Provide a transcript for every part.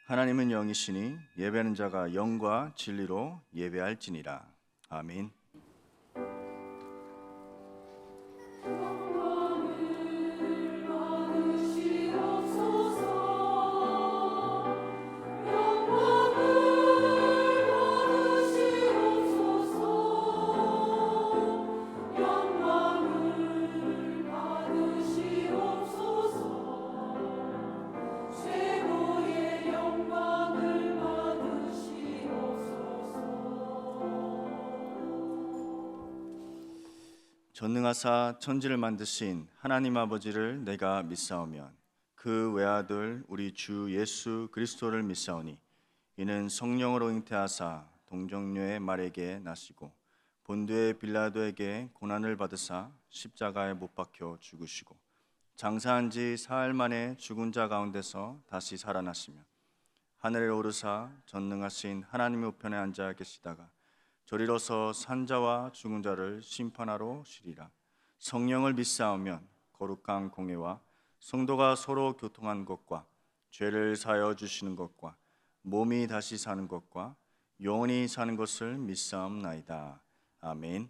하나님은 영이시니 예배하는 자가 영과 진리로 예배할지니라. 아멘. 전능하사 천지를 만드신 하나님 아버지를 내가 믿사오면 그 외아들 우리 주 예수 그리스도를 믿사오니 이는 성령으로 잉태하사 동정녀의 말에게 나시고 본두의 빌라도에게 고난을 받으사 십자가에 못 박혀 죽으시고 장사한 지 사흘 만에 죽은 자 가운데서 다시 살아나시며 하늘에 오르사 전능하신 하나님의 우편에 앉아 계시다가 저리로서 산자와 죽은 자를 심판하러 오시리라. 성령을 믿사오면 거룩한 공회와 성도가 서로 교통한 것과 죄를 사하여 주시는 것과 몸이 다시 사는 것과 영원히 사는 것을 믿사옵나이다. 아멘.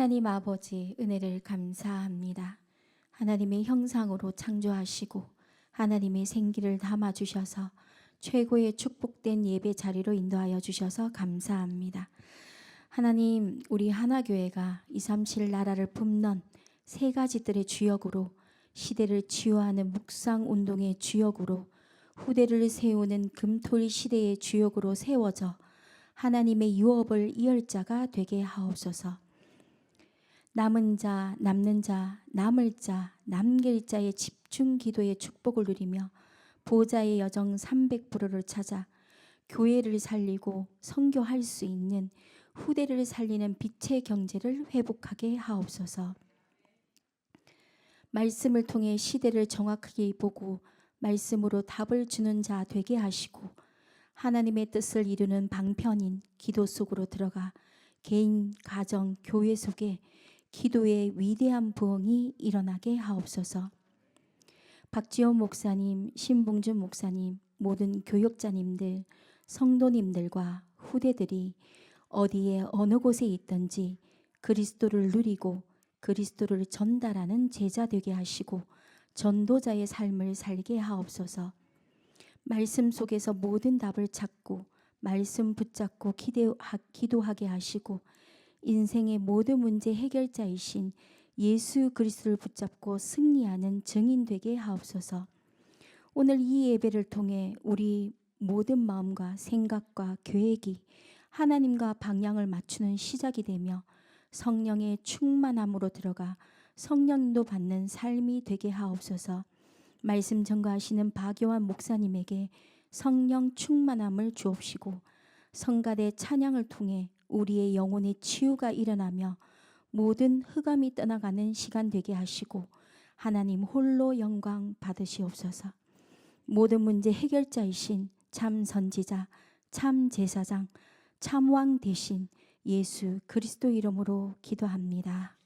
하나님 아버지 은혜를 감사합니다. 하나님의 형상으로 창조하시고 하나님의 생기를 담아주셔서 최고의 축복된 예배 자리로 인도하여 주셔서 감사합니다. 하나님, 우리 하나교회가 237 나라를 품는 세 가지들의 주역으로 시대를 치유하는 묵상운동의 주역으로 후대를 세우는 금토일 시대의 주역으로 세워져 하나님의 유업을 이을 자가 되게 하옵소서. 남은 자, 남는 자, 남을 자, 남길 자의 집중 기도의 축복을 누리며 보좌의 여정 300%를 찾아 교회를 살리고 선교할 수 있는 후대를 살리는 빛의 경제를 회복하게 하옵소서. 말씀을 통해 시대를 정확하게 보고 말씀으로 답을 주는 자 되게 하시고 하나님의 뜻을 이루는 방편인 기도 속으로 들어가 개인, 가정, 교회 속에 기도의 위대한 부흥이 일어나게 하옵소서. 박지원 목사님, 신봉준 목사님, 모든 교역자님들, 성도님들과 후대들이 어디에 어느 곳에 있든지 그리스도를 누리고 그리스도를 전달하는 제자 되게 하시고 전도자의 삶을 살게 하옵소서. 말씀 속에서 모든 답을 찾고 말씀 붙잡고 기도하게 하시고 인생의 모든 문제 해결자이신 예수 그리스도를 붙잡고 승리하는 증인 되게 하옵소서. 오늘 이 예배를 통해 우리 모든 마음과 생각과 계획이 하나님과 방향을 맞추는 시작이 되며 성령의 충만함으로 들어가 성령도 받는 삶이 되게 하옵소서. 말씀 전가하시는 박요한 목사님에게 성령 충만함을 주옵시고 성가대 찬양을 통해 우리의 영혼의 치유가 일어나며 모든 흑암이 떠나가는 시간 되게 하시고 하나님 홀로 영광 받으시옵소서. 모든 문제 해결자이신 참 선지자, 참 제사장, 참 왕 되신 예수 그리스도 이름으로 기도합니다.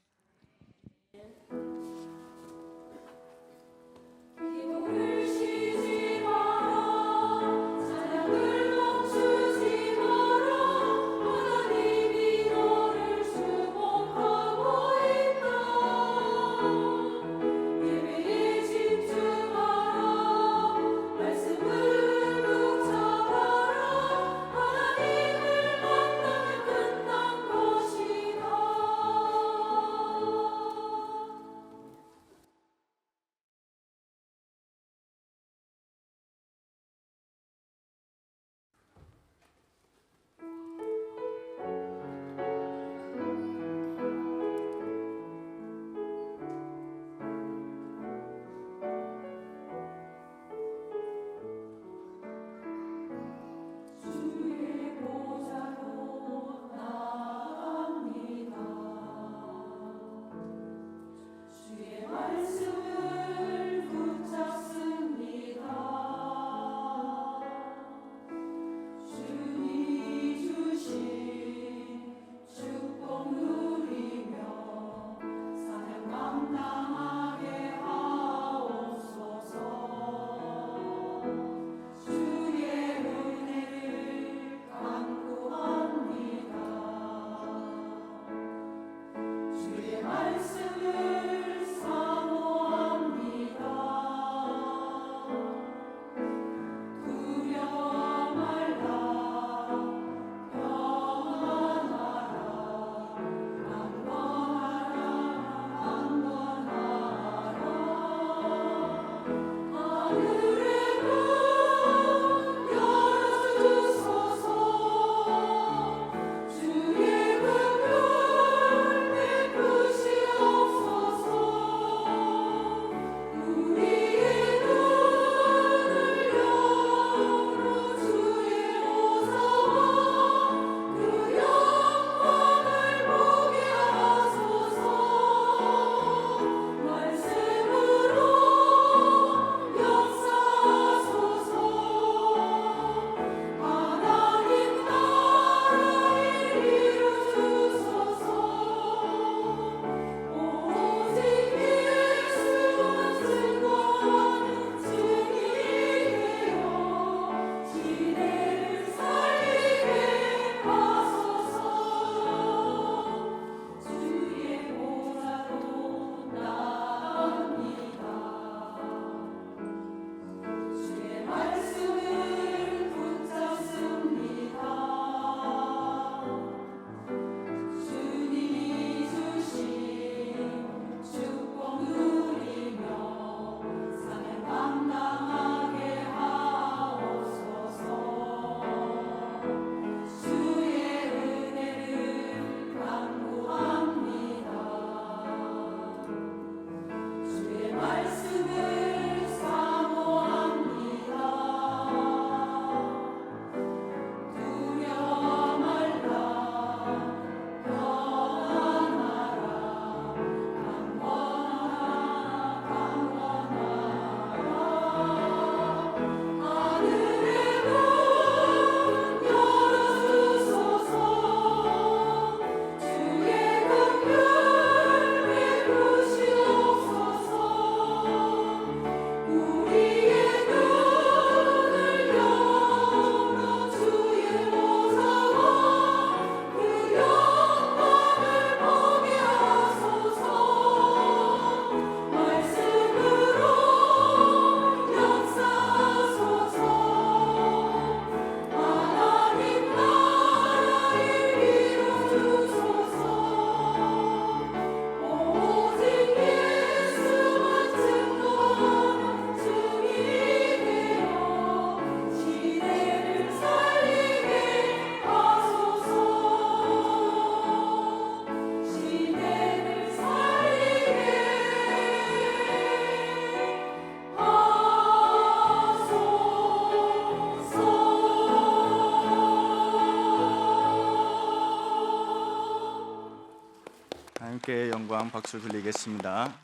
하나님께 영광 박수 드리겠습니다.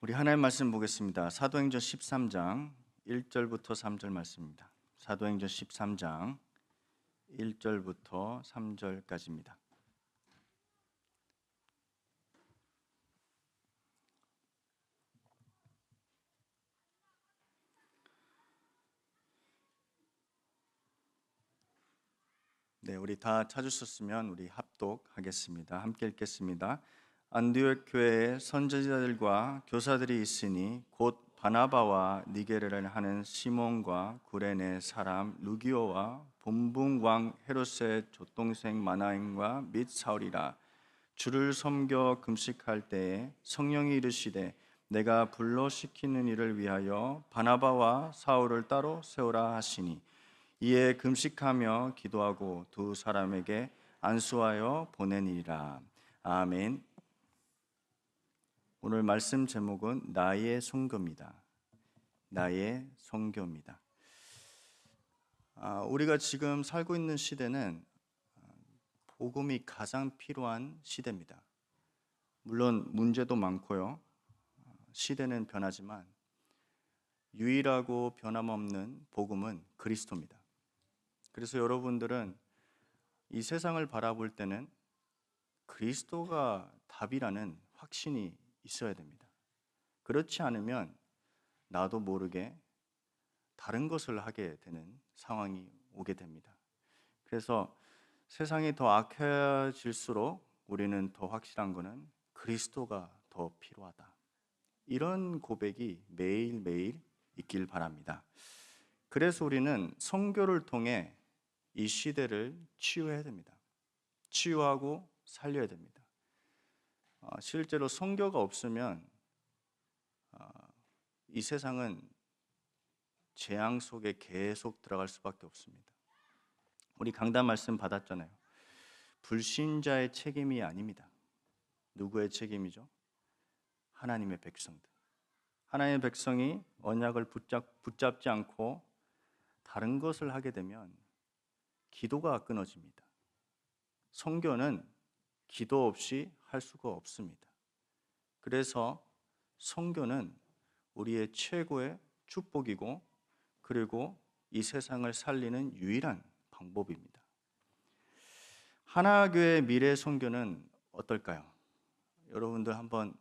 우리 하나님 말씀 보겠습니다. 사도행전 13장 1절부터 3절 말씀입니다. 사도행전 13장 1절부터 3절까지입니다. 네, 우리 다 찾으셨으면 우리 합독하겠습니다. 함께 읽겠습니다. 안디옥 교회에 선지자들과 교사들이 있으니 곧 바나바와 니게르를 하는 시몬과 구레네 사람 루기오와 본붕 왕 헤롯의 맏동생 마나임과 및 사울이라. 주를 섬겨 금식할 때에 성령이 이르시되 내가 불러 시키는 일을 위하여 바나바와 사울을 따로 세우라 하시니 이에 금식하며 기도하고 두 사람에게 안수하여 보내니라. 아멘. 오늘 말씀 제목은 나의 선교입니다. 나의 선교입니다. 우리가 지금 살고 있는 시대는 복음이 가장 필요한 시대입니다. 물론 문제도 많고요. 시대는 변하지만 유일하고 변함없는 복음은 그리스도입니다. 그래서 여러분들은 이 세상을 바라볼 때는 그리스도가 답이라는 확신이 있어야 됩니다. 그렇지 않으면 나도 모르게 다른 것을 하게 되는 상황이 오게 됩니다. 그래서 세상이 더 악해질수록 우리는 더 확실한 것은 그리스도가 더 필요하다. 이런 고백이 매일매일 있길 바랍니다. 그래서 우리는 선교를 통해 이 시대를 치유해야 됩니다. 치유하고 살려야 됩니다. 실제로 선교가 없으면 이 세상은 재앙 속에 계속 들어갈 수밖에 없습니다. 우리 강단 말씀 받았잖아요. 불신자의 책임이 아닙니다. 누구의 책임이죠? 하나님의 백성들. 하나님의 백성이 언약을 붙잡지 않고 다른 것을 하게 되면 기도가 끊어집니다. 선교는 기도 없이 할 수가 없습니다. 그래서 선교는 우리의 최고의 축복이고 그리고 이 세상을 살리는 유일한 방법입니다. 하나교회 미래 선교는 어떨까요? 여러분들 한번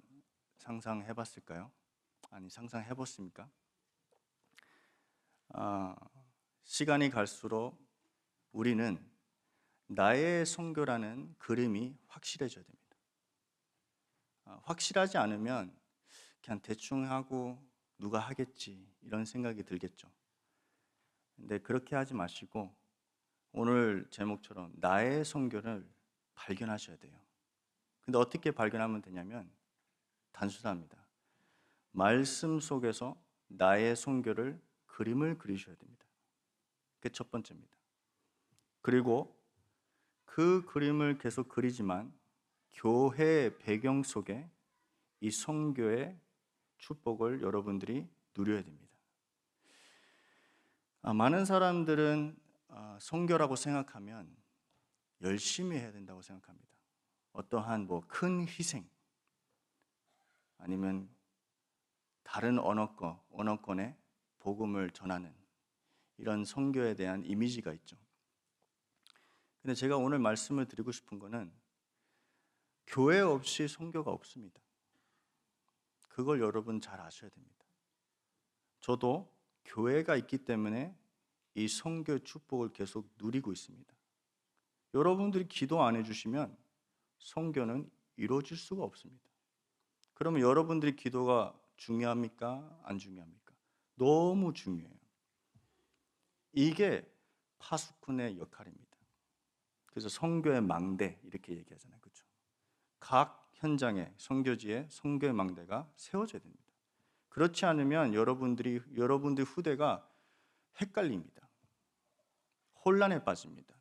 상상해 봤을까요? 아니, 상상해 봤습니까? 시간이 갈수록 우리는 나의 선교라는 그림이 확실해져야 됩니다. 확실하지 않으면 그냥 대충 하고 누가 하겠지 이런 생각이 들겠죠. 근데 그렇게 하지 마시고 오늘 제목처럼 나의 선교를 발견하셔야 돼요. 근데 어떻게 발견하면 되냐면 단순합니다. 말씀 속에서 나의 선교를 그림을 그리셔야 됩니다. 그게 첫 번째입니다. 그리고 그 그림을 계속 그리지만 교회의 배경 속에 이 선교의 축복을 여러분들이 누려야 됩니다. 많은 사람들은 선교라고 생각하면 열심히 해야 된다고 생각합니다. 어떠한 큰 희생 아니면 다른 언어권에 복음을 전하는 이런 선교에 대한 이미지가 있죠. 근데 제가 오늘 말씀을 드리고 싶은 거는 교회 없이 선교가 없습니다. 그걸 여러분 잘 아셔야 됩니다. 저도 교회가 있기 때문에 이 선교 축복을 계속 누리고 있습니다. 여러분들이 기도 안 해주시면 선교는 이루어질 수가 없습니다. 그러면 여러분들이 기도가 중요합니까? 안 중요합니까? 너무 중요해요. 이게 파수꾼의 역할입니다. 그래서 선교의 망대 이렇게 얘기하잖아요. 그렇죠? 각 현장에 선교지에 선교의 망대가 세워져야 됩니다. 그렇지 않으면 여러분들 후대가 헷갈립니다. 혼란에 빠집니다.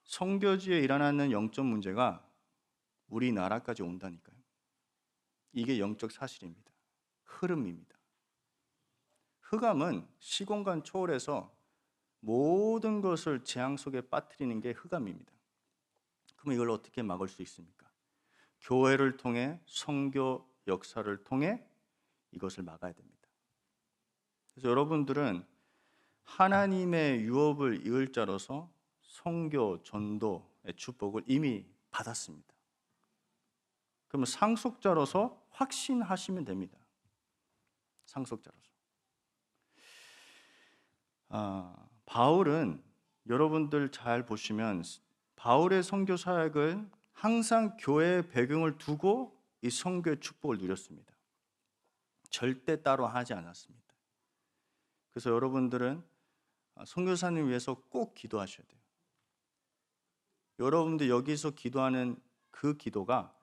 선교지에 일어나는 영적 문제가 우리나라까지 온다니까요. 이게 영적 사실입니다. 흐름입니다. 흑암은 시공간 초월해서 모든 것을 재앙 속에 빠뜨리는 게 흑암입니다. 그럼 이걸 어떻게 막을 수 있습니까? 교회를 통해 선교 역사를 통해 이것을 막아야 됩니다. 그래서 여러분들은 하나님의 유업을 이을 자로서 선교 전도의 축복을 이미 받았습니다. 그러면 상속자로서 확신하시면 됩니다. 상속자로서. 바울은 여러분들 잘 보시면 바울의 선교 사역은 항상 교회의 배경을 두고 이 선교의 축복을 누렸습니다. 절대 따로 하지 않았습니다. 그래서 여러분들은 선교사님 위해서 꼭 기도하셔야 돼요. 여러분들 여기서 기도하는 그 기도가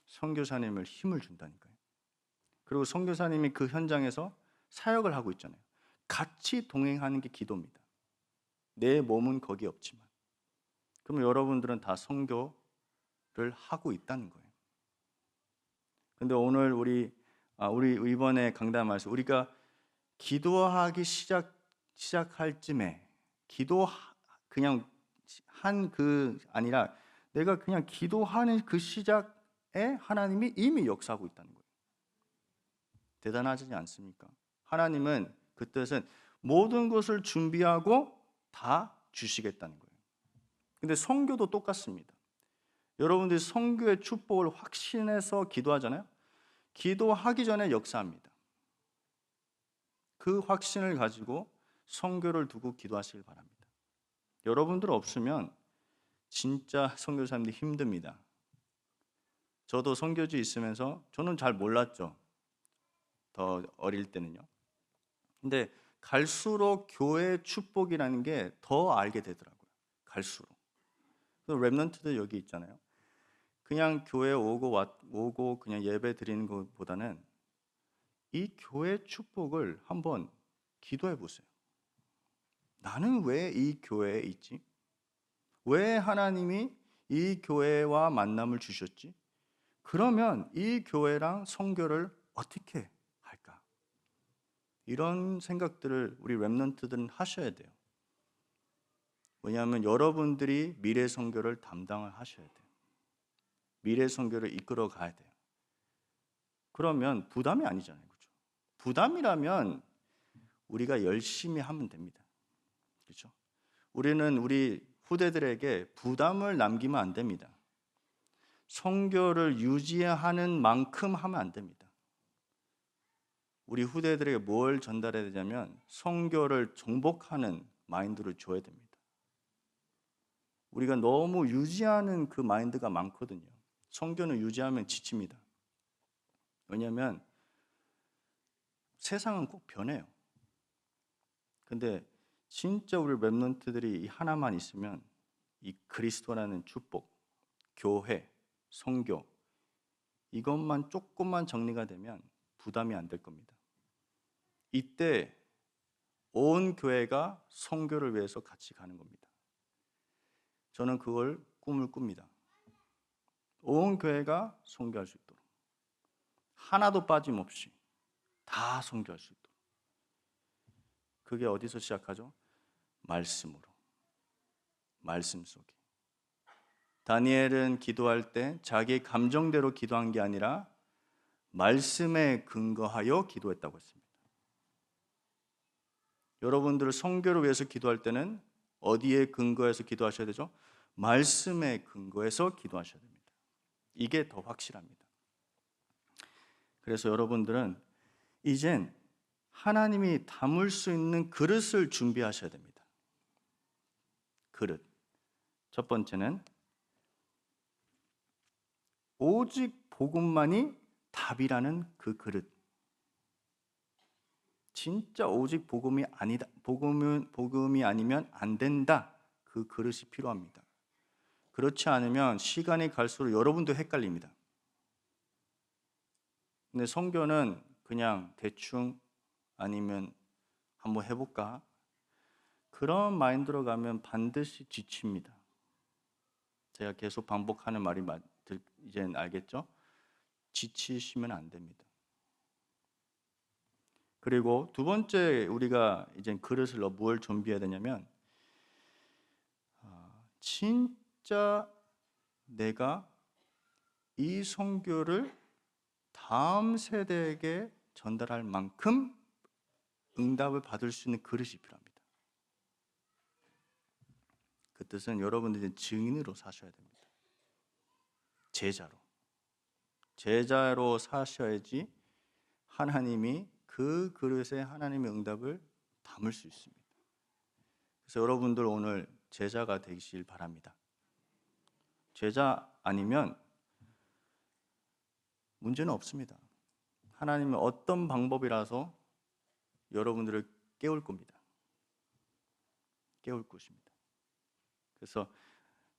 선교사님을 힘을 준다니까요. 그리고 선교사님이 그 현장에서 사역을 하고 있잖아요. 같이 동행하는 게 기도입니다. 내 몸은 거기 없지만. 그러면 여러분들은 다 선교를 하고 있다는 거예요. 근데 오늘 우리 이번에 강단말씀 우리가 기도하기 시작할 쯤에 그냥 한 그 아니라 내가 그냥 기도하는 그 시작에 하나님이 이미 역사하고 있다는 거예요. 대단하지 않습니까? 하나님은 그 뜻은 모든 것을 준비하고 다 주시겠다는 거예요. 근데 선교도 똑같습니다. 여러분들이 선교의 축복을 확신해서 기도하잖아요. 기도하기 전에 역사합니다. 그 확신을 가지고 선교를 두고 기도하시길 바랍니다. 여러분들 없으면 진짜 선교사님들이 힘듭니다. 저도 선교지 있으면서 저는 잘 몰랐죠. 더 어릴 때는요. 근데 갈수록 교회의 축복이라는 게 더 알게 되더라고요. 갈수록. 렘넌트들 여기 있잖아요. 그냥 교회 오고 그냥 예배 드리는 것보다는 이 교회 축복을 한번 기도해 보세요. 나는 왜 이 교회에 있지? 왜 하나님이 이 교회와 만남을 주셨지? 그러면 이 교회랑 선교를 어떻게 할까? 이런 생각들을 우리 렘넌트들은 하셔야 돼요. 왜냐하면 여러분들이 미래 선교를 담당을 하셔야 돼요. 미래 선교를 이끌어 가야 돼요. 그러면 부담이 아니잖아요. 그렇죠? 부담이라면 우리가 열심히 하면 됩니다. 그렇죠? 우리는 우리 후대들에게 부담을 남기면 안 됩니다. 선교를 유지하는 만큼 하면 안 됩니다. 우리 후대들에게 뭘 전달해야 되냐면 선교를 정복하는 마인드를 줘야 됩니다. 우리가 너무 유지하는 그 마인드가 많거든요. 선교는 유지하면 지칩니다. 왜냐하면 세상은 꼭 변해요. 근데 진짜 우리 렘넌트들이 이 하나만 있으면 이 그리스도라는 축복, 교회, 선교 이것만 조금만 정리가 되면 부담이 안 될 겁니다. 이때 온 교회가 선교를 위해서 같이 가는 겁니다. 저는 그걸 꿈을 꿉니다. 온 교회가 선교할 수 있도록 하나도 빠짐없이 다 선교할 수 있도록. 그게 어디서 시작하죠? 말씀으로. 말씀 속에. 다니엘은 기도할 때 자기 감정대로 기도한 게 아니라 말씀에 근거하여 기도했다고 했습니다. 여러분들 선교를 위해서 기도할 때는 어디에 근거해서 기도하셔야 되죠? 말씀에 근거해서 기도하셔야 됩니다. 이게 더 확실합니다. 그래서 여러분들은 이젠 하나님이 담을 수 있는 그릇을 준비하셔야 됩니다. 그릇. 첫 번째는 오직 복음만이 답이라는 그 그릇. 진짜 오직 복음이 아니다. 복음이 아니면 안 된다. 그 그릇이 필요합니다. 그렇지 않으면 시간이 갈수록 여러분도 헷갈립니다. 근데 선교는 그냥 대충 아니면 한번 해볼까? 그런 마인드로 가면 반드시 지칩니다. 제가 계속 반복하는 말이 이제는 알겠죠? 지치시면 안 됩니다. 그리고 두 번째 우리가 이제 그릇을 뭘 준비해야 되냐면 진짜 내가 이 선교를 다음 세대에게 전달할 만큼 응답을 받을 수 있는 그릇이 필요합니다. 그 뜻은 여러분들이 증인으로 사셔야 됩니다. 제자로 사셔야지 하나님이 그 그릇에 하나님의 응답을 담을 수 있습니다. 그래서 여러분들 오늘 제자가 되시길 바랍니다. 제자 아니면 문제는 없습니다. 하나님은 어떤 방법이라서 여러분들을 깨울 겁니다. 깨울 것입니다. 그래서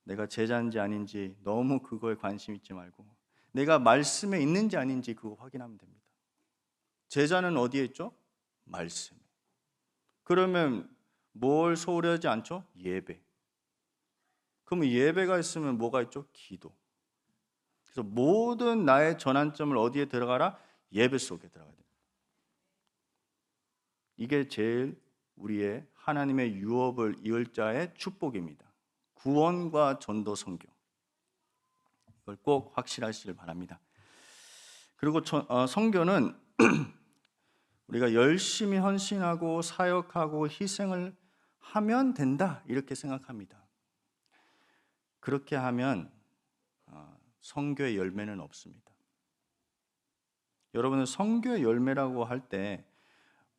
내가 제자인지 아닌지 너무 그거에 관심 있지 말고 내가 말씀에 있는지 아닌지 그거 확인하면 됩니다. 제자는 어디에 있죠? 말씀에. 그러면 뭘 소홀히 하지 않죠? 예배. 그러면 예배가 있으면 뭐가 있죠? 기도. 그래서 모든 나의 전환점을 어디에 들어가라? 예배 속에 들어가야 됩니다. 이게 제일 우리의 하나님의 유업을 이을 자의 축복입니다. 구원과 전도 선교. 이걸 꼭 확실하시길 바랍니다. 그리고 선교는 우리가 열심히 헌신하고 사역하고 희생을 하면 된다 이렇게 생각합니다. 그렇게 하면 선교의 열매는 없습니다. 여러분은 선교의 열매라고 할 때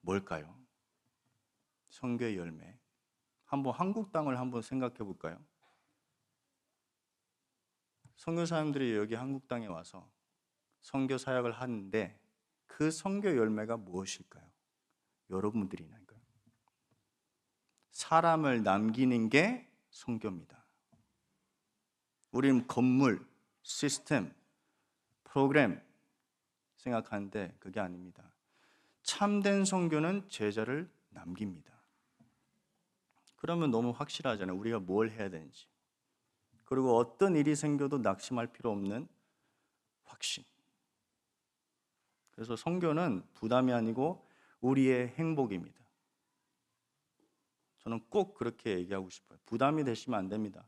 뭘까요? 선교의 열매. 한번 한국 땅을 한번 생각해 볼까요? 선교사님들이 여기 한국 땅에 와서 선교 사역을 하는데 그 선교 열매가 무엇일까요? 여러분들이니까요. 사람을 남기는 게 선교입니다. 우리는 건물, 시스템, 프로그램 생각하는데 그게 아닙니다. 참된 선교는 제자를 남깁니다. 그러면 너무 확실하잖아요. 우리가 뭘 해야 되는지. 그리고 어떤 일이 생겨도 낙심할 필요 없는 확신. 그래서 선교는 부담이 아니고 우리의 행복입니다. 저는 꼭 그렇게 얘기하고 싶어요. 부담이 되시면 안 됩니다.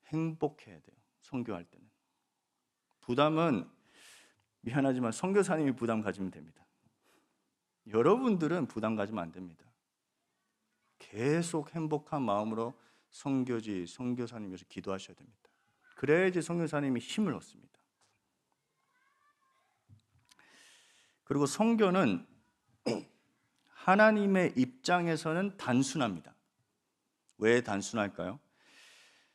행복해야 돼요. 선교할 때는. 부담은 미안하지만 선교사님이 부담 가지면 됩니다. 여러분들은 부담 가지면 안 됩니다. 계속 행복한 마음으로 선교지, 선교사님 위해서 기도하셔야 됩니다. 그래야지 선교사님이 힘을 얻습니다. 그리고 선교는 하나님의 입장에서는 단순합니다. 왜 단순할까요?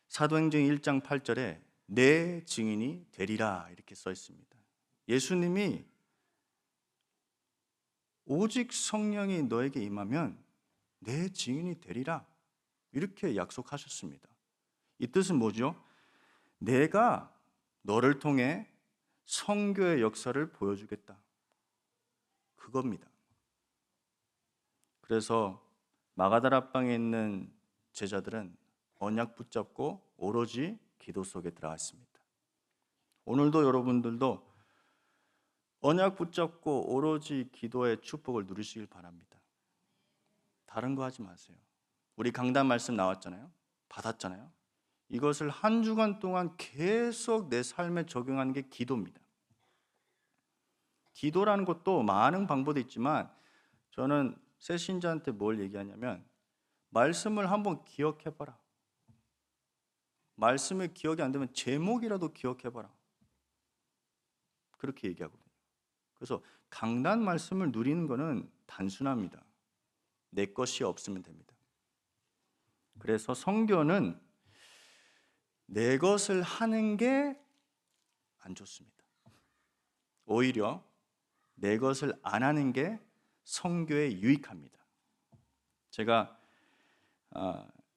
사도행전 1장 8절에 내 증인이 되리라 이렇게 써 있습니다. 예수님이 오직 성령이 너에게 임하면 내 증인이 되리라 이렇게 약속하셨습니다. 이 뜻은 뭐죠? 내가 너를 통해 선교의 역사를 보여주겠다. 그겁니다. 그래서 마가다락방에 있는 제자들은 언약 붙잡고 오로지 기도 속에 들어갔습니다. 오늘도 여러분들도 언약 붙잡고 오로지 기도의 축복을 누리시길 바랍니다. 다른 거 하지 마세요. 우리 강단 말씀 나왔잖아요. 받았잖아요. 이것을 한 주간 동안 계속 내 삶에 적용하는 게 기도입니다. 기도라는 것도 많은 방법이 있지만 저는 새 신자한테 뭘 얘기하냐면 말씀을 한번 기억해봐라. 말씀이 기억이 안 되면 제목이라도 기억해봐라. 그렇게 얘기하거든요. 그래서 강단 말씀을 누리는 것은 단순합니다. 내 것이 없으면 됩니다. 그래서 선교는 내 것을 하는 게 안 좋습니다. 오히려 내 것을 안 하는 게 선교에 유익합니다. 제가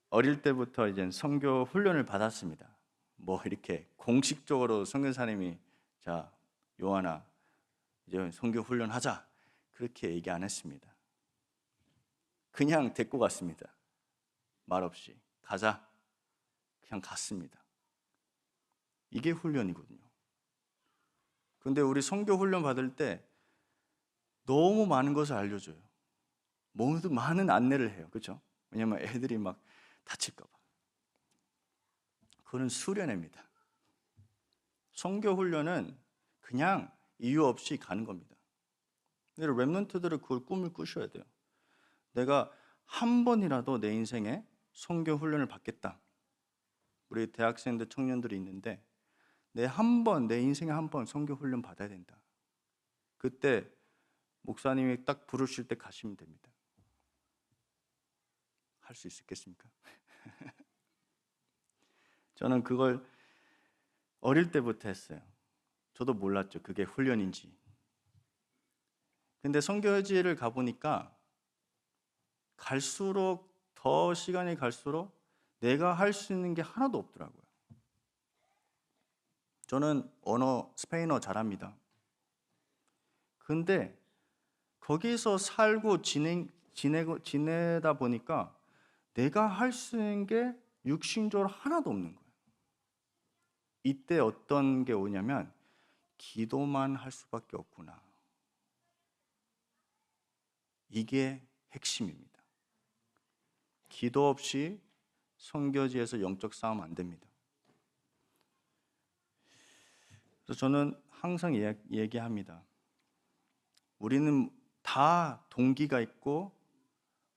어릴 때부터 이제 선교 훈련을 받았습니다. 뭐 이렇게 공식적으로 선교사님이 자 요한아 이제 선교 훈련하자 그렇게 얘기 안 했습니다. 그냥 데리고 갔습니다. 말 없이 가자 그냥 갔습니다. 이게 훈련이거든요. 근데 우리 선교 훈련 받을 때 너무 많은 것을 알려줘요. 모두 많은 안내를 해요. 그렇죠? 왜냐면 애들이 막 다칠까 봐. 그거는 수련회입니다. 선교 훈련은 그냥 이유 없이 가는 겁니다. 근데 렘넌트들은 그걸 꿈을 꾸셔야 돼요. 내가 한 번이라도 내 인생에 선교 훈련을 받겠다. 우리 대학생들 청년들이 있는데 내 인생에 한 번 선교 훈련 받아야 된다. 그때 목사님이 딱 부르실 때 가시면 됩니다. 할 수 있겠습니까? 저는 그걸 어릴 때부터 했어요. 저도 몰랐죠. 그게 훈련인지. 근데 선교지를 가보니까 갈수록 더 시간이 갈수록 내가 할 수 있는 게 하나도 없더라고요. 저는 스페인어 잘합니다. 근데 거기서 살고 지내다 보니까 내가 할 수 있는 게 육신적으로 하나도 없는 거예요. 이때 어떤 게 오냐면 기도만 할 수밖에 없구나. 이게 핵심입니다. 기도 없이 선교지에서 영적 싸움 안 됩니다. 그래서 저는 항상 얘기합니다. 우리는 다 동기가 있고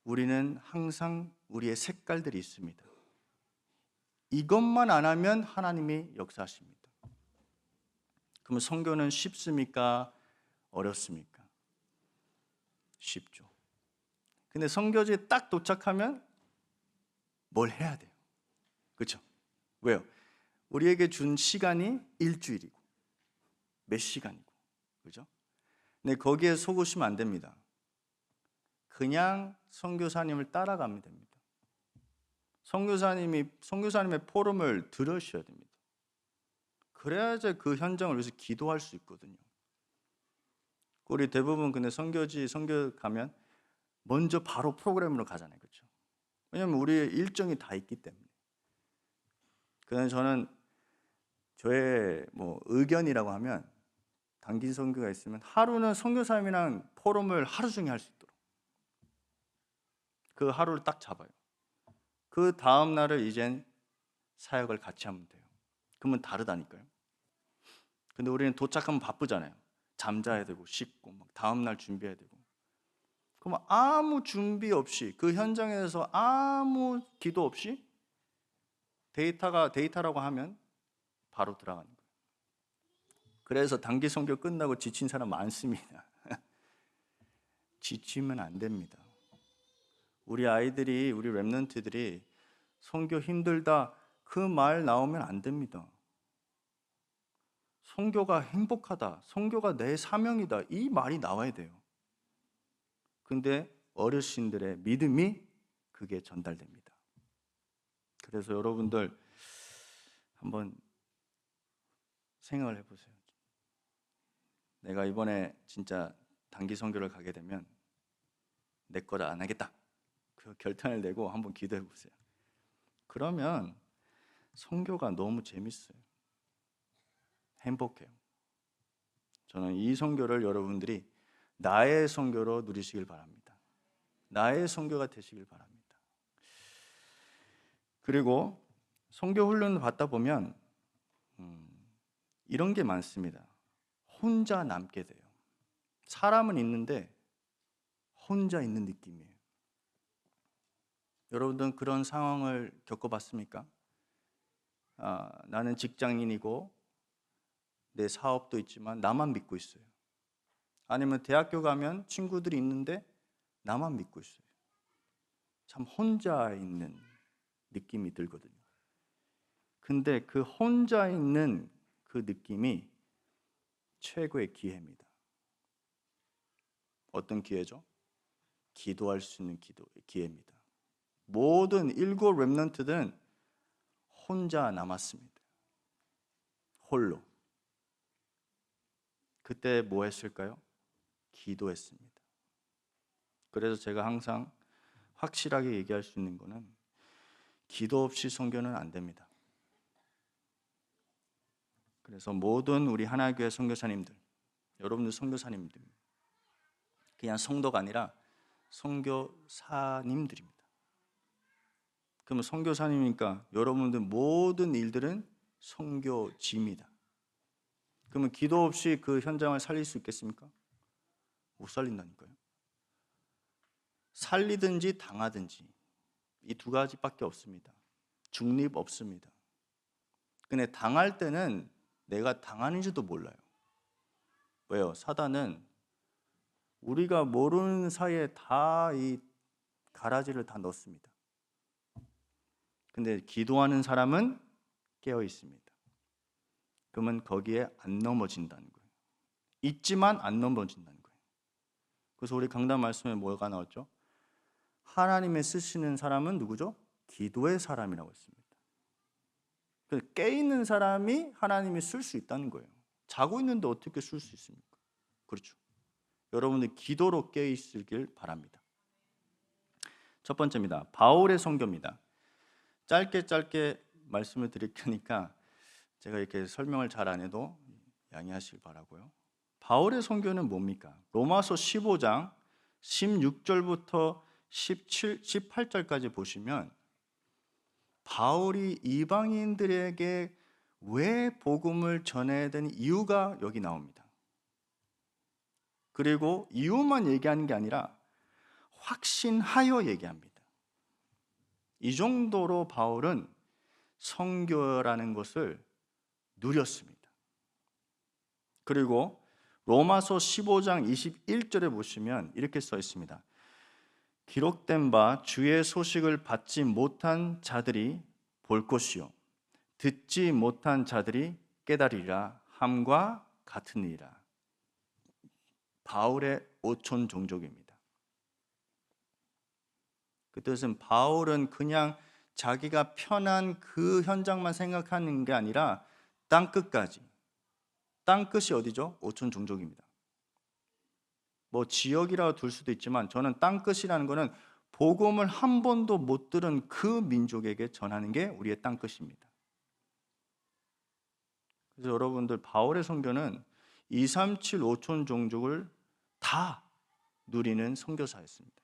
우리는 항상 우리의 색깔들이 있습니다. 이것만 안 하면 하나님이 역사하십니다. 그러면 선교는 쉽습니까? 어렵습니까? 쉽죠. 근데 선교지에 딱 도착하면 뭘 해야 돼요? 그렇죠? 왜요? 우리에게 준 시간이 일주일이고 몇 시간이고, 그죠? 근데 거기에 속으시면 안 됩니다. 그냥 선교사님을 따라가면 됩니다. 선교사님의 포럼을 들으셔야 됩니다. 그래야지 그 현장을 위해서 기도할 수 있거든요. 우리 대부분 근데 선교 가면 먼저 바로 프로그램으로 가잖아요, 그렇죠? 왜냐하면 우리의 일정이 다 있기 때문에. 그래서 저는 저의 의견이라고 하면 단기 선교가 있으면 하루는 선교사님이랑 포럼을 하루 종일 할 수 있도록 그 하루를 딱 잡아요. 그 다음 날을 이젠 사역을 같이 하면 돼요. 그러면 다르다니까요. 근데 우리는 도착하면 바쁘잖아요. 잠자야 되고 씻고 막 다음 날 준비해야 되고. 그럼 아무 준비 없이 그 현장에서 아무 기도 없이 데이터라고 하면 바로 들어가는 거예요. 그래서 단기 선교 끝나고 지친 사람 많습니다. 지치면 안 됩니다. 우리 렘넌트들이 선교 힘들다 그 말 나오면 안 됩니다. 선교가 행복하다, 선교가 내 사명이다 이 말이 나와야 돼요. 근데 어르신들의 믿음이 그게 전달됩니다. 그래서 여러분들 한번 생각을 해보세요. 내가 이번에 진짜 단기 선교를 가게 되면 내 거를 안 하겠다. 그 결단을 내고 한번 기도해 보세요. 그러면 선교가 너무 재밌어요. 행복해요. 저는 이 선교를 여러분들이 나의 선교로 누리시길 바랍니다. 나의 선교가 되시길 바랍니다. 그리고 선교 훈련을 받다 보면 이런 게 많습니다. 혼자 남게 돼요. 사람은 있는데 혼자 있는 느낌이에요. 여러분들은 그런 상황을 겪어봤습니까? 나는 직장인이고 내 사업도 있지만 나만 믿고 있어요. 아니면 대학교 가면 친구들이 있는데 나만 믿고 있어요. 참 혼자 있는 느낌이 들거든요. 근데 그 혼자 있는 그 느낌이 최고의 기회입니다. 어떤 기회죠? 기도할 수 있는 기회입니다. 모든 7 렘넌트들은 혼자 남았습니다. 홀로. 그때 뭐 했을까요? 기도했습니다. 그래서 제가 항상 확실하게 얘기할 수 있는 거는 기도 없이 선교는 안 됩니다. 그래서 모든 우리 하나교회 선교사님들, 여러분들 선교사님들, 그냥 성도가 아니라 선교사님들입니다. 그러면 선교사님이니까 여러분들 모든 일들은 선교지입니다. 그러면 기도 없이 그 현장을 살릴 수 있겠습니까? 못 살린다니까요. 살리든지 당하든지 이 두 가지밖에 없습니다. 중립 없습니다. 근데 당할 때는 내가 당하는지도 몰라요. 왜요? 사단은 우리가 모르는 사이에 다 이 가라지를 다 넣습니다. 근데 기도하는 사람은 깨어 있습니다. 그러면 거기에 안 넘어진다는 거예요. 있지만 안 넘어진다는 거예요. 그래서 우리 강단 말씀에 뭐가 나왔죠? 하나님의 쓰시는 사람은 누구죠? 기도의 사람이라고 했습니다. 깨 있는 사람이 하나님이 쓸 수 있다는 거예요. 자고 있는데 어떻게 쓸 수 있습니까? 그렇죠. 여러분들 기도로 깨 있으길 바랍니다. 첫 번째입니다. 바울의 선교입니다. 짧게 말씀을 드릴 테니까 제가 이렇게 설명을 잘 안 해도 양해하시길 바라고요. 바울의 선교는 뭡니까? 로마서 15장 16절부터 18절까지 보시면 바울이 이방인들에게 왜 복음을 전해야 되는 이유가 여기 나옵니다. 그리고 이유만 얘기하는 게 아니라 확신하여 얘기합니다. 이 정도로 바울은 선교라는 것을 누렸습니다. 그리고 로마서 15장 21절에 보시면 이렇게 써 있습니다. 기록된 바 주의 소식을 받지 못한 자들이 볼 것이요 듣지 못한 자들이 깨달으리라 함과 같으니라. 바울의 오촌 종족입니다. 그 뜻은 바울은 그냥 자기가 편한 그 현장만 생각하는 게 아니라 땅끝까지. 땅끝이 어디죠? 오촌 종족입니다. 뭐 지역이라고 둘 수도 있지만 저는 땅끝이라는 것은 복음을 한 번도 못 들은 그 민족에게 전하는 게 우리의 땅끝입니다. 그래서 여러분들 바울의 선교는 237 오촌 종족을 다 누리는 선교사였습니다.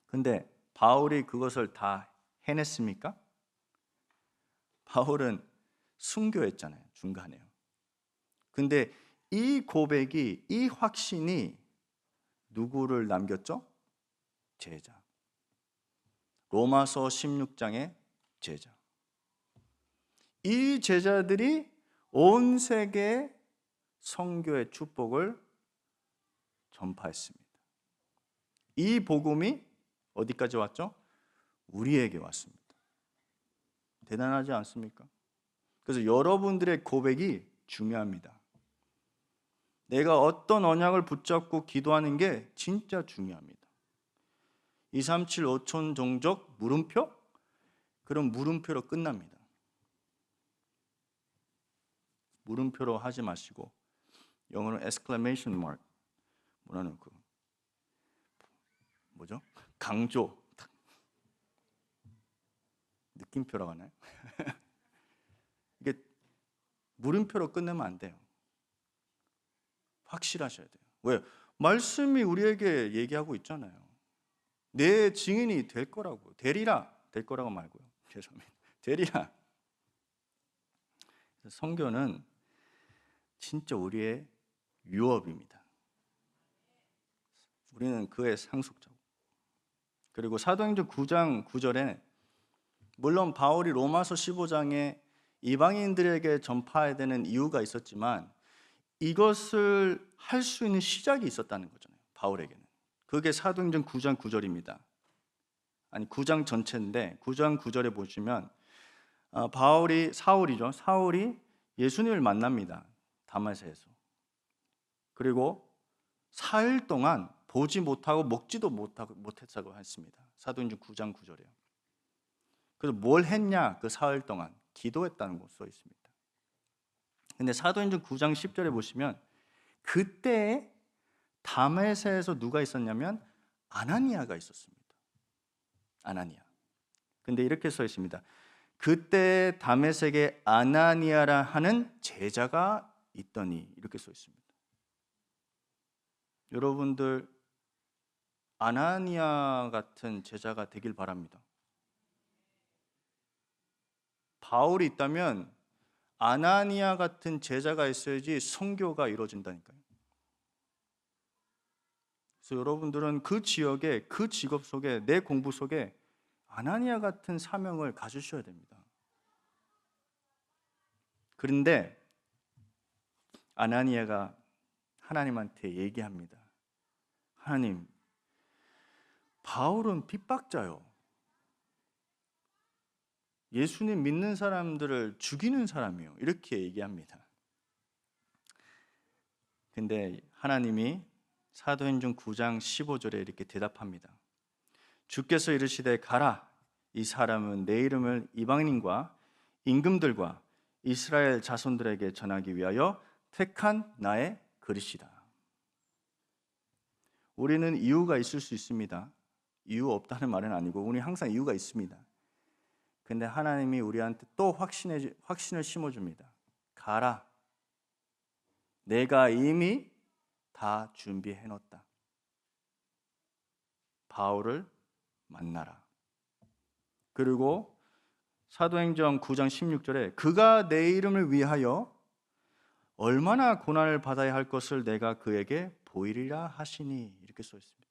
근데 바울이 그것을 다 해냈습니까? 바울은 순교했잖아요. 중간에요. 근데 이 고백이, 이 확신이 누구를 남겼죠? 제자. 로마서 16장의 제자. 이 제자들이 온 세계에 선교의 축복을 전파했습니다. 이 복음이 어디까지 왔죠? 우리에게 왔습니다. 대단하지 않습니까? 그래서 여러분들의 고백이 중요합니다. 내가 어떤 언약을 붙잡고 기도하는 게 진짜 중요합니다. 237 5천 종족 물음표? 그럼 물음표로 끝납니다. 물음표로 하지 마시고 영어로 exclamation mark 뭐라는 그 뭐죠? 강조 느낌표라고 하나요? 이게 물음표로 끝내면 안 돼요. 확실하셔야 돼요. 왜? 말씀이 우리에게 얘기하고 있잖아요. 내 증인이 될 거라고. 되리라. 될 거라고 말고요. 죄송합니다. 되리라. 선교는 진짜 우리의 유업입니다. 우리는 그의 상속자고. 그리고 사도행전 9장 9절에 물론 바울이 로마서 15장에 이방인들에게 전파해야 되는 이유가 있었지만 이것을 할 수 있는 시작이 있었다는 거잖아요. 바울에게는. 그게 사도행전 9장 9절입니다. 아니 9장 전체인데 9장 9절에 보시면 사울이죠. 사울이 예수님을 만납니다. 다마스에서. 그리고 4일 동안 보지 못하고 먹지도 못했다고 했습니다. 사도행전 9장 9절에요. 그래서 뭘 했냐? 그 4일 동안 기도했다는 거 써 있습니다. 근데 사도행전 9장 10절에 보시면 그때 다메섹에서 누가 있었냐면 아나니아가 있었습니다. 아나니아. 근데 이렇게 써 있습니다. 그때 다메섹에 아나니아라 하는 제자가 있더니 이렇게 써 있습니다. 여러분들 아나니아 같은 제자가 되길 바랍니다. 바울이 있다면 아나니아 같은 제자가 있어야지 선교가 이루어진다니까요. 그래서 여러분들은 그 지역에, 그 직업 속에, 내 공부 속에 아나니아 같은 사명을 가지셔야 됩니다. 그런데 아나니아가 하나님한테 얘기합니다. 하나님, 바울은 핍박자요. 예수님 믿는 사람들을 죽이는 사람이요. 이렇게 얘기합니다. 근데 하나님이 사도행전 9장 15절에 이렇게 대답합니다. 주께서 이르시되 가라. 이 사람은 내 이름을 이방인과 임금들과 이스라엘 자손들에게 전하기 위하여 택한 나의 그릇이다. 우리는 이유가 있을 수 있습니다. 이유 없다는 말은 아니고 우리 항상 이유가 있습니다. 근데 하나님이 우리한테 또 확신을 심어줍니다. 가라. 내가 이미 다 준비해놓았다. 바울을 만나라. 그리고 사도행전 9장 16절에 그가 내 이름을 위하여 얼마나 고난을 받아야 할 것을 내가 그에게 보이리라 하시니 이렇게 써 있습니다.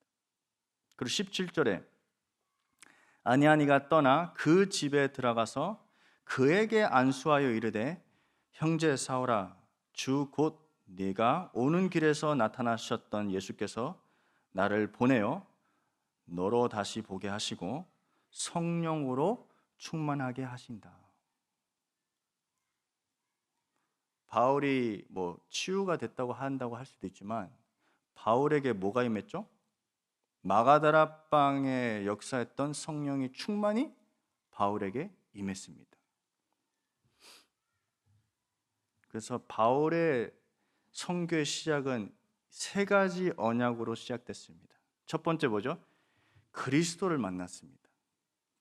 그리고 17절에 아니아니가 떠나 그 집에 들어가서 그에게 안수하여 이르되 형제 사울아 주 곧 네가 오는 길에서 나타나셨던 예수께서 나를 보내어 너로 다시 보게 하시고 성령으로 충만하게 하신다. 바울이 치유가 됐다고 한다고 할 수도 있지만 바울에게 뭐가 임했죠? 마가다라 방에 역사했던 성령의 충만이 바울에게 임했습니다. 그래서 바울의 선교의 시작은 세 가지 언약으로 시작됐습니다. 첫 번째 뭐죠? 그리스도를 만났습니다.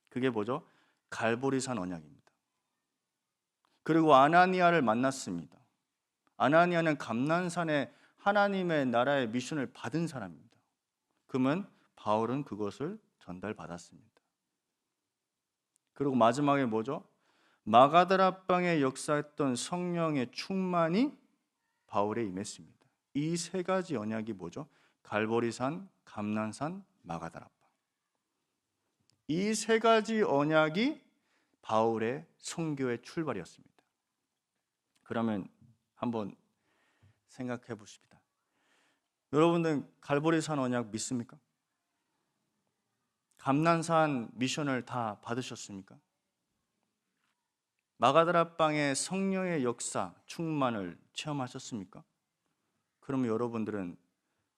그게 뭐죠? 갈보리산 언약입니다. 그리고 아나니아를 만났습니다. 아나니아는 감난산에 하나님의 나라의 미션을 받은 사람입니다. 그러면 바울은 그것을 전달받았습니다. 그리고 마지막에 뭐죠? 마가다라 방에 역사했던 성령의 충만이 바울에 임했습니다. 이 세 가지 언약이 뭐죠? 갈보리산, 감난산, 마가다라 방. 이 세 가지 언약이 바울의 선교의 출발이었습니다. 그러면 한번 생각해 보십시다. 여러분들 갈보리산 언약 믿습니까? 감난산 미션을 다 받으셨습니까? 마가다라 방의 성령의 역사, 충만을 체험하셨습니까? 그러면 여러분들은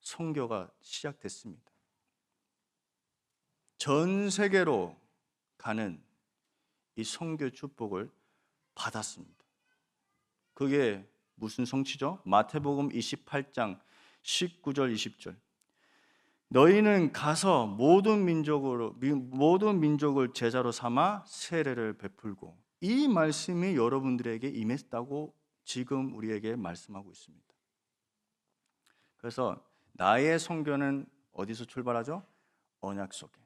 선교가 시작됐습니다. 전 세계로 가는 이 선교 축복을 받았습니다. 그게 무슨 성취죠? 마태복음 28장 19절 20절. 너희는 가서 모든 민족을 제자로 삼아 세례를 베풀고, 이 말씀이 여러분들에게 임했다고 지금 우리에게 말씀하고 있습니다. 그래서 나의 선교는 어디서 출발하죠? 언약 속에.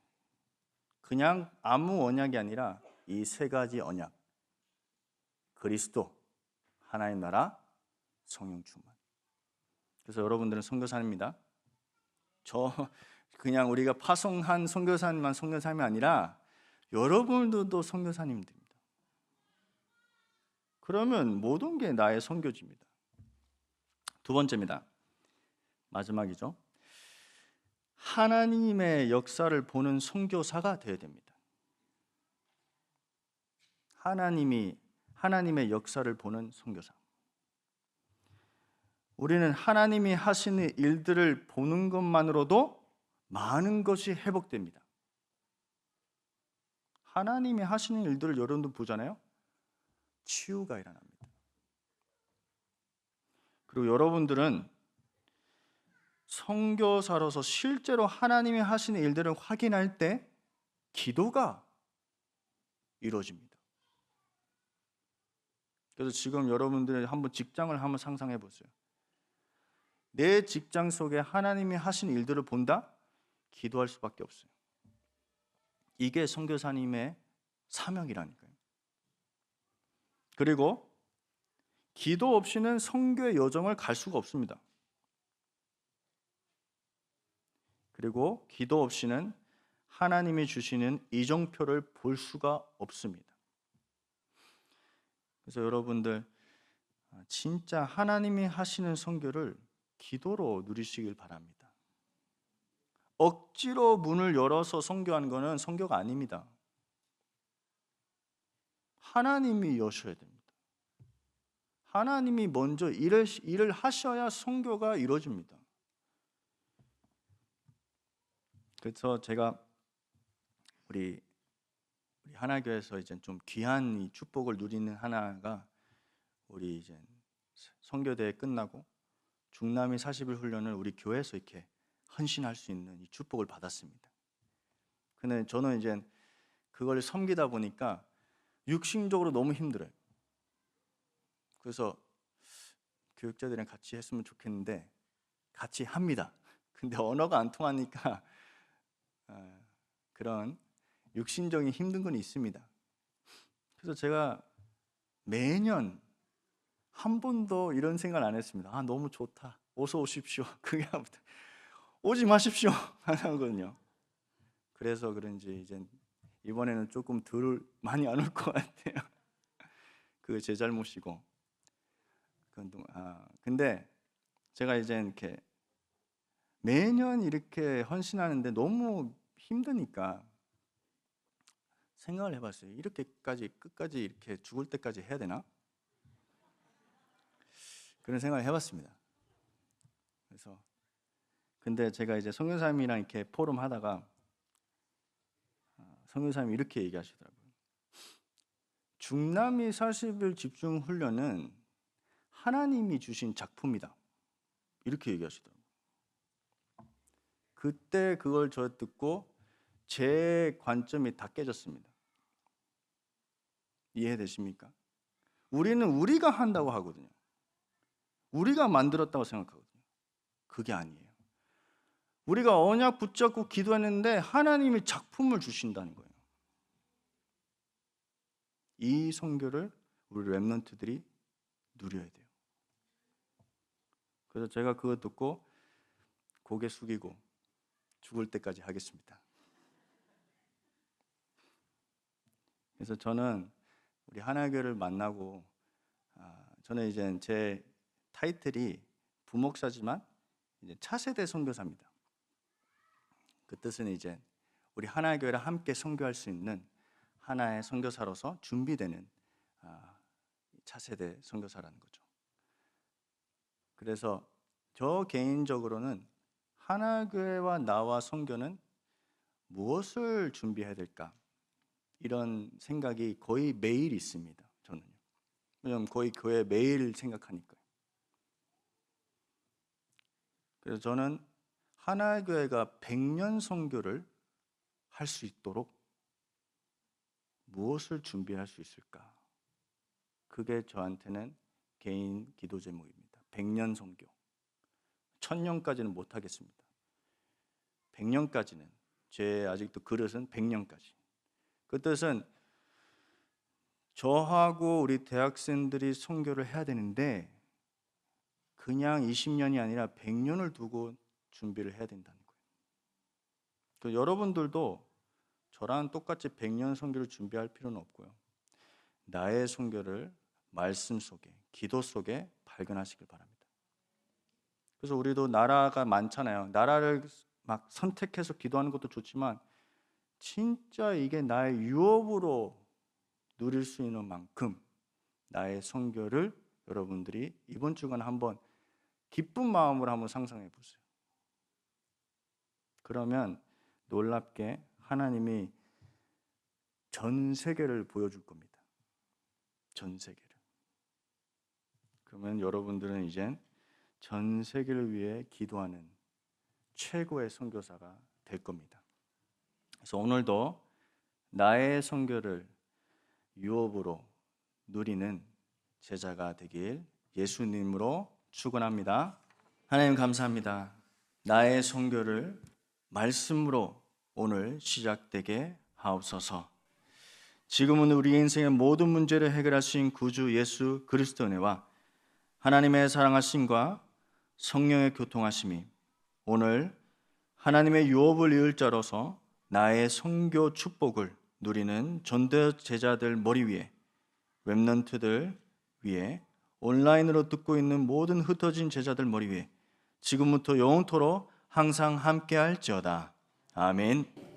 그냥 아무 언약이 아니라 이 세 가지 언약. 그리스도, 하나님 나라, 성령 충만. 그래서 여러분들은 선교사입니다. 그냥 우리가 파송한 선교사님만 선교사님이 아니라 여러분들도 선교사님들입니다. 그러면 모든 게 나의 선교지입니다. 두 번째입니다. 마지막이죠. 하나님의 역사를 보는 선교사가 되어야 됩니다. 하나님의 역사를 보는 선교사. 우리는 하나님이 하시는 일들을 보는 것만으로도 많은 것이 회복됩니다. 하나님이 하시는 일들을 여러분도 보잖아요. 치유가 일어납니다. 그리고 여러분들은 선교사로서 실제로 하나님이 하시는 일들을 확인할 때 기도가 이루어집니다. 그래서 지금 여러분들이 한번 직장을 한번 상상해 보세요. 내 직장 속에 하나님이 하시는 일들을 본다? 기도할 수밖에 없어요. 이게 선교사님의 사명이라니까요. 그리고 기도 없이는 선교의 여정을 갈 수가 없습니다. 그리고 기도 없이는 하나님이 주시는 이정표를 볼 수가 없습니다. 그래서 여러분들 진짜 하나님이 하시는 선교를 기도로 누리시길 바랍니다. 억지로 문을 열어서 선교하는 것은 선교가 아닙니다. 하나님이 여셔야 됩니다. 하나님이 먼저 일을 하셔야 선교가 이루어집니다. 그래서 제가 우리 하나교회에서 이제 좀 귀한 이 축복을 누리는 하나가, 우리 이제 선교대회 끝나고 중남미 40일 훈련을 우리 교회에서 이렇게 헌신할 수 있는 이 축복을 받았습니다. 근데 저는 이제 그걸 섬기다 보니까 육신적으로 너무 힘들어요. 그래서 교육자들이랑 같이 했으면 좋겠는데 같이 합니다. 근데 언어가 안 통하니까 그런 육신적인 힘든 건 있습니다. 그래서 제가 매년 한 번도 이런 생각을 안 했습니다. 너무 좋다, 어서 오십시오. 그게 아무튼 오지 마십시오 하거든요. 그래서 그런지 이제 이번에는 조금 덜 많이 안 올 것 같아요. 그게 제 잘못이고. 근데 제가 이제 이렇게 매년 이렇게 헌신하는데 너무 힘드니까 생각을 해봤어요. 이렇게까지 끝까지 이렇게 죽을 때까지 해야 되나? 그런 생각을 해봤습니다. 그래서 근데 제가 이제 선교사님이랑 이렇게 포럼 하다가 선교사님이 이렇게 얘기하시더라고요. 중남미 40일 집중 훈련은 하나님이 주신 작품이다, 이렇게 얘기하시더라고요. 그때 그걸 저 듣고 제 관점이 다 깨졌습니다. 이해되십니까? 우리는 우리가 한다고 하거든요. 우리가 만들었다고 생각하거든요. 그게 아니에요. 우리가 언약 붙잡고 기도했는데 하나님이 작품을 주신다는 거예요. 이 선교를 우리 렘넌트들이 누려야 돼요. 그래서 제가 그거 듣고 고개 숙이고 죽을 때까지 하겠습니다. 그래서 저는 우리 하나교회를 만나고 저는 이제 제 타이틀이 부목사지만 이제 차세대 선교사입니다. 그 뜻은 이제 우리 하나교회랑 함께 선교할 수 있는 하나의 선교사로서 준비되는 차세대 선교사라는 거죠. 그래서 저 개인적으로는 하나교회와 나와 선교는 무엇을 준비해야 될까, 이런 생각이 거의 매일 있습니다. 저는요. 왜냐하면 거의 교회 매일 생각하니까요. 그래서 저는 하나교회가 100년 선교를 할 수 있도록 무엇을 준비할 수 있을까? 그게 저한테는 개인 기도 제목입니다. 100년 선교. 1000년까지는 못하겠습니다. 100년까지는, 제 아직도 그릇은 100년까지. 그 뜻은 저하고 우리 대학생들이 선교를 해야 되는데 그냥 20년이 아니라 100년을 두고 준비를 해야 된다는 거예요. 그 여러분들도 저랑 똑같이 100년 선교를 준비할 필요는 없고요. 나의 선교를 말씀 속에, 기도 속에 발견하시길 바랍니다. 그래서 우리도 나라가 많잖아요. 나라를 막 선택해서 기도하는 것도 좋지만 진짜 이게 나의 유업으로 누릴 수 있는 만큼 나의 선교를 여러분들이 이번 주간 한번 기쁜 마음으로 한번 상상해 보세요. 그러면 놀랍게 하나님이 전 세계를 보여줄 겁니다. 전 세계를. 그러면 여러분들은 이젠 전 세계를 위해 기도하는 최고의 선교사가 될 겁니다. 그래서 오늘도 나의 선교를 유업으로 누리는 제자가 되길 예수님으로 축원합니다. 하나님 감사합니다. 나의 선교를 말씀으로 오늘 시작되게 하옵소서. 지금은 우리 인생의 모든 문제를 해결하신 구주 예수 그리스도 은혜와 하나님의 사랑하심과 성령의 교통하심이 오늘 하나님의 유업을 이을 자로서 나의 선교 축복을 누리는 전도 제자들 머리 위에, 렘넌트들 위에, 온라인으로 듣고 있는 모든 흩어진 제자들 머리 위에 지금부터 영원토록 항상 함께할지어다. 아멘.